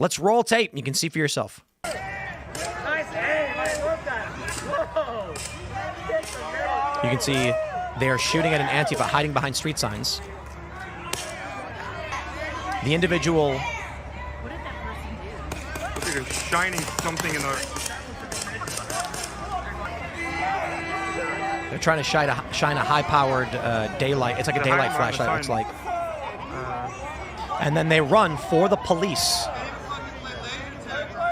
Let's roll tape. You can see for yourself. Nice aim. I love that. Whoa. You can see they are shooting at an Antifa hiding behind street signs. The individual... What did that person do? Looks like they're shining something in the... They're trying to shine a high-powered daylight. It's like a daylight flashlight, it looks like. And then they run for the police.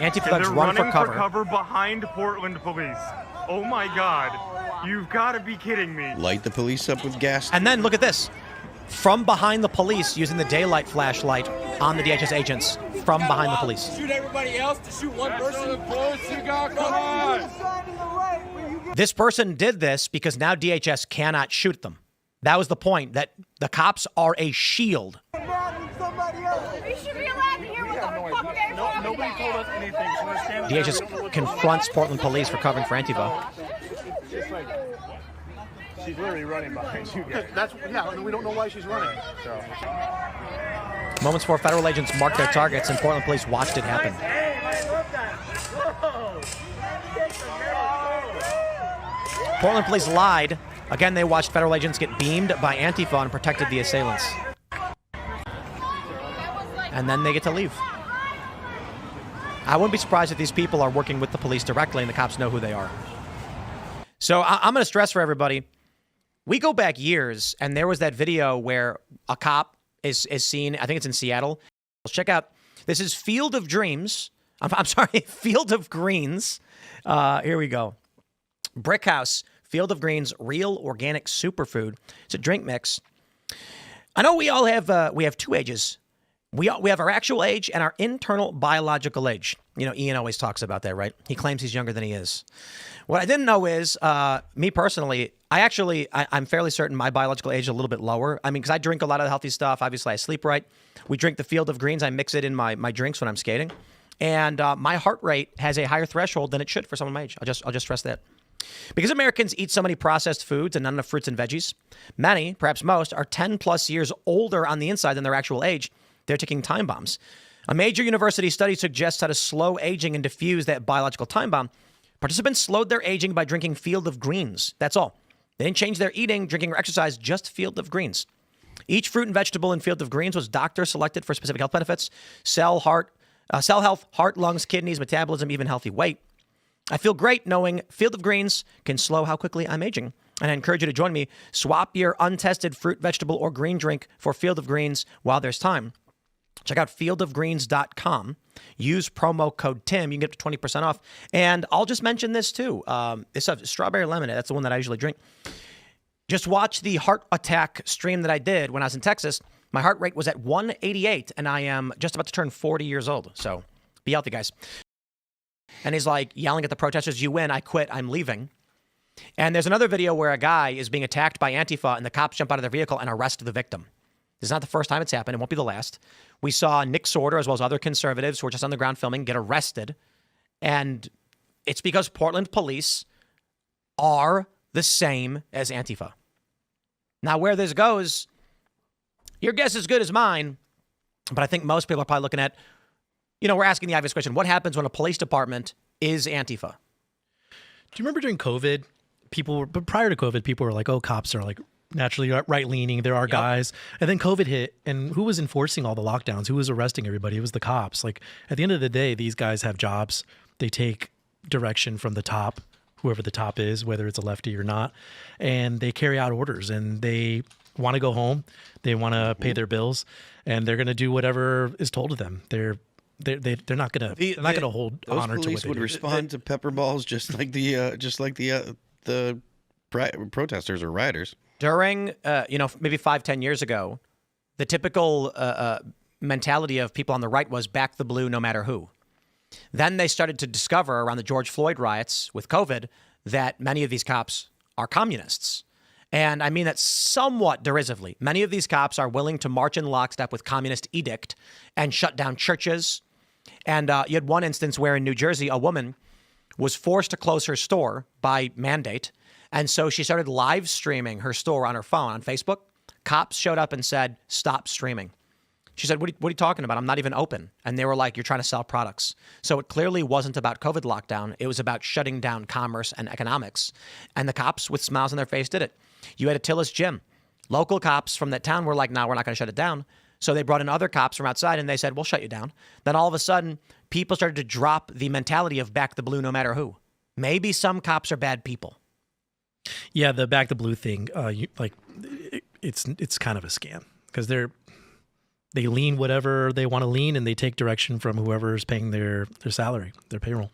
Antifa thugs run for cover. They're running for cover behind Portland police. Oh my God. You've got to be kidding me. Light the police up with gas. And then look at this. From behind the police, using the daylight flashlight on the DHS agents. From behind the police. Shoot everybody else to shoot one person. Come on. This person did this because now DHS cannot shoot them. That was the point, that the cops are a shield. We should be allowed to hear what the fuck they're talking Nobody told us anything. So we're standing there DHS looking at confronts Portland police for covering for Antifa. She's literally running behind you guys. And we don't know why she's running. So. Moments before federal agents marked their targets and Portland police watched it happen. Nice aim. I love that. Whoa. Portland police lied. Again, they watched federal agents get beamed by Antifa and protected the assailants. And then they get to leave. I wouldn't be surprised if these people are working with the police directly and the cops know who they are. So I'm going to stress for everybody. We go back years, and there was that video where a cop is seen, I think it's in Seattle. Let's check out. This is Field of Dreams. I'm sorry, Field of Greens. Here we go. Brick House, Field of Greens, real organic superfood. It's a drink mix. I know we all have, we have two ages. We have our actual age and our internal biological age. You know, Ian always talks about that, right? He claims he's younger than he is. What I didn't know is, me personally, I'm fairly certain my biological age is a little bit lower. I mean, because I drink a lot of healthy stuff. Obviously, I sleep right. We drink the Field of Greens. I mix it in my drinks when I'm skating. And my heart rate has a higher threshold than it should for someone my age. I'll just stress that. Because Americans eat so many processed foods and not enough fruits and veggies, many, perhaps most, are 10 plus years older on the inside than their actual age. They're taking time bombs. A major university study suggests how to slow aging and diffuse that biological time bomb. Participants slowed their aging by drinking Field of Greens. That's all. They didn't change their eating, drinking, or exercise, just Field of Greens. Each fruit and vegetable in Field of Greens was doctor selected for specific health benefits, cell health, heart, lungs, kidneys, metabolism, even healthy weight. I feel great knowing Field of Greens can slow how quickly I'm aging. And I encourage you to join me. Swap your untested fruit, vegetable, or green drink for Field of Greens while there's time. Check out fieldofgreens.com. Use promo code TIM. You can get 20% off. And I'll just mention this too. It's a strawberry lemonade. That's the one that I usually drink. Just watch the heart attack stream that I did when I was in Texas. My heart rate was at 188, and I am just about to turn 40 years old. So be healthy, guys. And he's like yelling at the protesters, "You win, I quit, I'm leaving." And there's another video where a guy is being attacked by Antifa, and the cops jump out of their vehicle and arrest the victim. This is not the first time it's happened. It won't be the last. We saw Nick Sortor, as well as other conservatives who were just on the ground filming, get arrested. And it's because Portland police are the same as Antifa. Now, where this goes, your guess is as good as mine. But I think most people are probably looking at, we're asking the obvious question. What happens when a police department is Antifa? Do you remember during COVID, but prior to COVID, people were like, oh, cops are like naturally right-leaning. There are guys. And then COVID hit, and who was enforcing all the lockdowns? Who was arresting everybody? It was the cops. Like, at the end of the day, these guys have jobs. They take direction from the top, whoever the top is, whether it's a lefty or not. And they carry out orders, and they want to go home. They want to pay their bills, and they're going to do whatever is told of them. They're not going to hold honor to what they police would do. respond to pepper balls just like the protesters or rioters. During, maybe 5-10 years ago, the typical mentality of people on the right was back the blue no matter who. Then they started to discover around the George Floyd riots with COVID that many of these cops are communists. And I mean that somewhat derisively. Many of these cops are willing to march in lockstep with communist edict and shut down churches. And you had one instance where in New Jersey, a woman was forced to close her store by mandate. And so she started live streaming her store on her phone on Facebook. Cops showed up and said, "Stop streaming." She said, what are you talking about? I'm not even open. And they were like, you're trying to sell products. So it clearly wasn't about COVID lockdown. It was about shutting down commerce and economics. And the cops with smiles on their face did it. You had Attila's Gym. Local cops from that town were like, no, we're not going to shut it down. So they brought in other cops from outside and they said, we'll shut you down. Then all of a sudden, people started to drop the mentality of back the blue no matter who. Maybe some cops are bad people. Yeah, the back the blue thing, it's kind of a scam because they lean whatever they want to lean and they take direction from whoever's paying their salary, their payroll.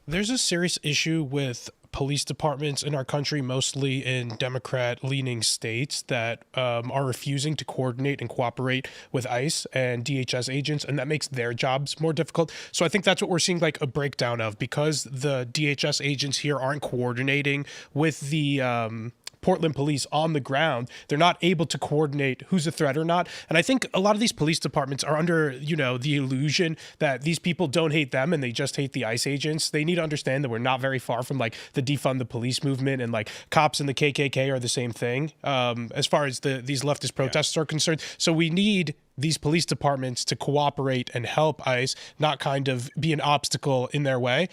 There's a serious issue with police departments in our country, mostly in Democrat-leaning states, that are refusing to coordinate and cooperate with ICE and DHS agents, and that makes their jobs more difficult. So I think that's what we're seeing like a breakdown of, because the DHS agents here aren't coordinating with the Portland police on the ground. They're not able to coordinate who's a threat or not. And I think a lot of these police departments are under, the illusion that these people don't hate them and they just hate the ICE agents. They need to understand that we're not very far from like the defund the police movement, and like cops and the KKK are the same thing as far as these leftist protests are concerned. So we need these police departments to cooperate and help ICE, not kind of be an obstacle in their way.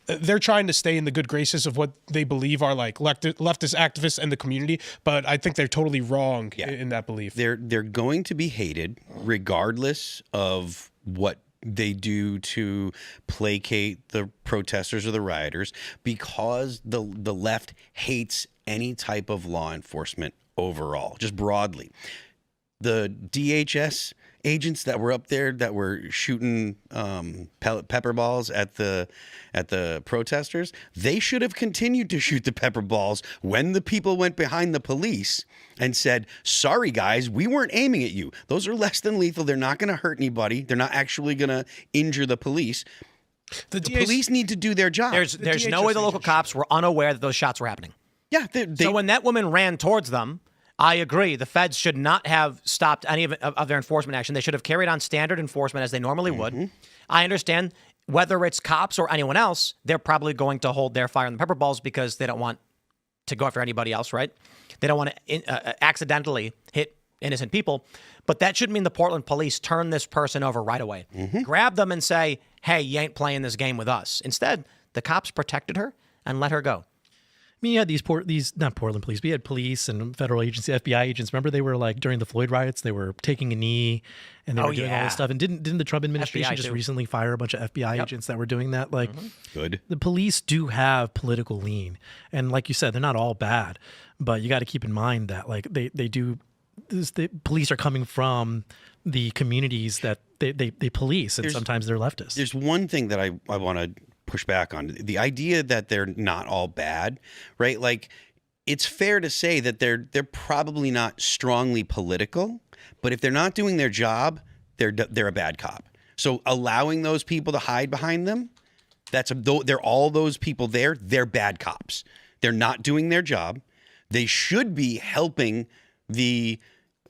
They're trying to stay in the good graces of what they believe are like leftist activists and the community, but I think they're totally wrong in that belief. They're going to be hated regardless of what they do to placate the protesters or the rioters, because the left hates any type of law enforcement overall, just broadly. The DHS agents that were up there that were shooting pepper balls at the protesters, they should have continued to shoot the pepper balls when the people went behind the police and said, sorry guys, we weren't aiming at you. Those are less than lethal. They're not going to hurt anybody. They're not actually going to injure the police. The police need to do their job. There's no way the local cops were unaware that those shots were happening. Yeah. So when that woman ran towards them, I agree. The feds should not have stopped any of their enforcement action. They should have carried on standard enforcement as they normally would. I understand whether it's cops or anyone else, they're probably going to hold their fire on the pepper balls because they don't want to go after anybody else, right? They don't want to accidentally hit innocent people. But that shouldn't mean the Portland police turn this person over right away. Grab them and say, hey, you ain't playing this game with us. Instead, the cops protected her and let her go. I mean, you had these not Portland police, but you had police and federal agency, FBI agents. Remember, they were like during the Floyd riots, they were taking a knee and they were doing all this stuff. And didn't the Trump administration just recently fire a bunch of FBI agents that were doing that? Like, good. The police do have political lean, and like you said, they're not all bad. But you got to keep in mind that like they do. The police are coming from the communities that they police, and sometimes they're leftists. There's one thing that I want to push back on, the idea that they're not all bad, right? Like, it's fair to say that they're probably not strongly political, but if they're not doing their job, they're a bad cop. So allowing those people to hide behind them, they're all those people there. They're bad cops. They're not doing their job. They should be helping the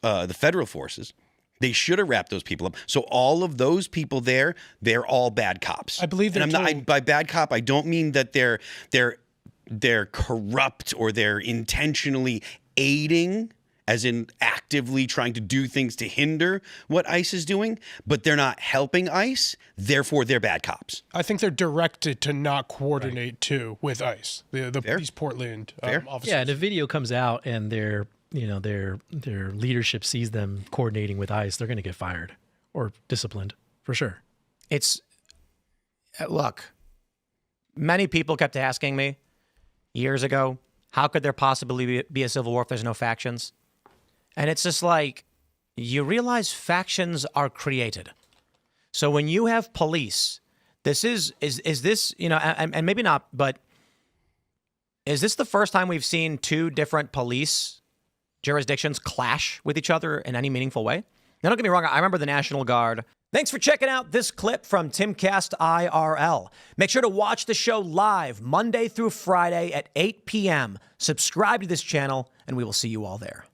federal forces. They should have wrapped those people up. So all of those people there, they're all bad cops. I believe they're by bad cop, I don't mean that they're corrupt or they're intentionally aiding, as in actively trying to do things to hinder what ICE is doing, but they're not helping ICE. Therefore, they're bad cops. I think they're directed to not coordinate too with ICE, these Portland officers. Yeah, and a video comes out and their leadership sees them coordinating with ICE, they're going to get fired or disciplined for sure. Look, many people kept asking me years ago, how could there possibly be a civil war if there's no factions? And it's just like, you realize factions are created. So when you have police, this is this, and maybe not, but is this the first time we've seen two different police jurisdictions clash with each other in any meaningful way? Now, don't get me wrong, I remember the National Guard. Thanks for checking out this clip from Timcast IRL. Make sure to watch the show live Monday through Friday at 8 p.m. Subscribe to this channel, and we will see you all there.